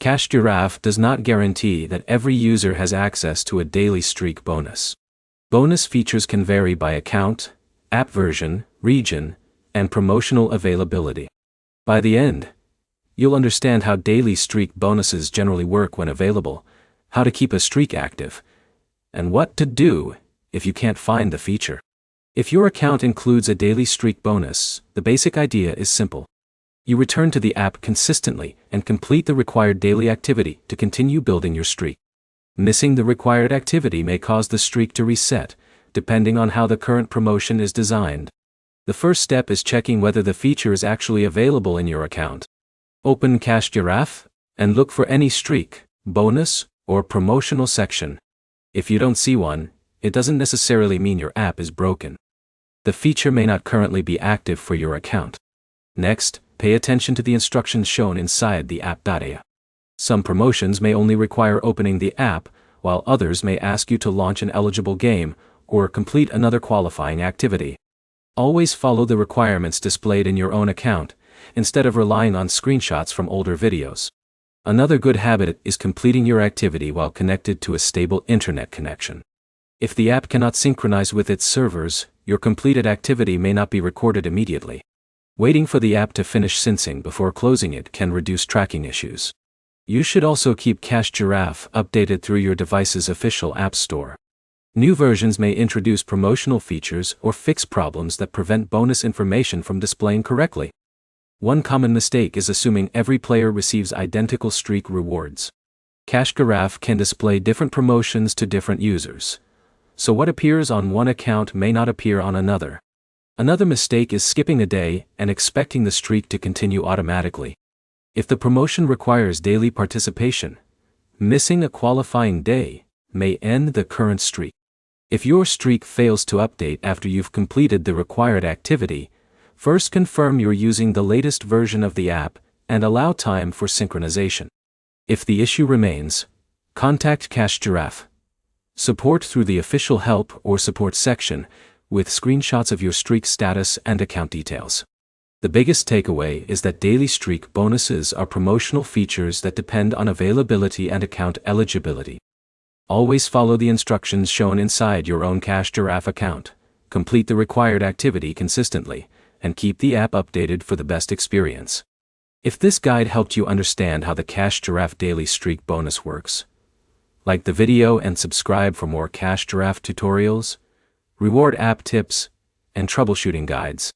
Cash Giraffe does not guarantee that every user has access to a daily streak bonus. Bonus features can vary by account, app version, region, and promotional availability. By the end, you'll understand how daily streak bonuses generally work when available, how to keep a streak active, and what to do if you can't find the feature. If your account includes a daily streak bonus, the basic idea is simple. You return to the app consistently and complete the required daily activity to continue building your streak. Missing the required activity may cause the streak to reset, depending on how the current promotion is designed. The first step is checking whether the feature is actually available in your account. Open Cash Giraffe and look for any streak, bonus, or promotional section. If you don't see one, it doesn't necessarily mean your app is broken. The feature may not currently be active for your account. Next, pay attention to the instructions shown inside the app.ia. Some promotions may only require opening the app, while others may ask you to launch an eligible game or complete another qualifying activity. Always follow the requirements displayed in your own account, instead of relying on screenshots from older videos. Another good habit is completing your activity while connected to a stable internet connection. If the app cannot synchronize with its servers, your completed activity may not be recorded immediately. Waiting for the app to finish syncing before closing it can reduce tracking issues. You should also keep Cash Giraffe updated through your device's official app store. New versions may introduce promotional features or fix problems that prevent bonus information from displaying correctly. One common mistake is assuming every player receives identical streak rewards. Cash Giraffe can display different promotions to different users, so what appears on one account may not appear on another. Another mistake is skipping a day and expecting the streak to continue automatically. If the promotion requires daily participation, missing a qualifying day may end the current streak. If your streak fails to update after you've completed the required activity, first confirm you're using the latest version of the app and allow time for synchronization. If the issue remains, contact Cash Giraffe support through the official help or support section with screenshots of your streak status and account details. The biggest takeaway is that daily streak bonuses are promotional features that depend on availability and account eligibility. Always follow the instructions shown inside your own Cash Giraffe account, complete the required activity consistently, and keep the app updated for the best experience. If this guide helped you understand how the Cash Giraffe daily streak bonus works, like the video and subscribe for more Cash Giraffe tutorials, reward app tips, and troubleshooting guides.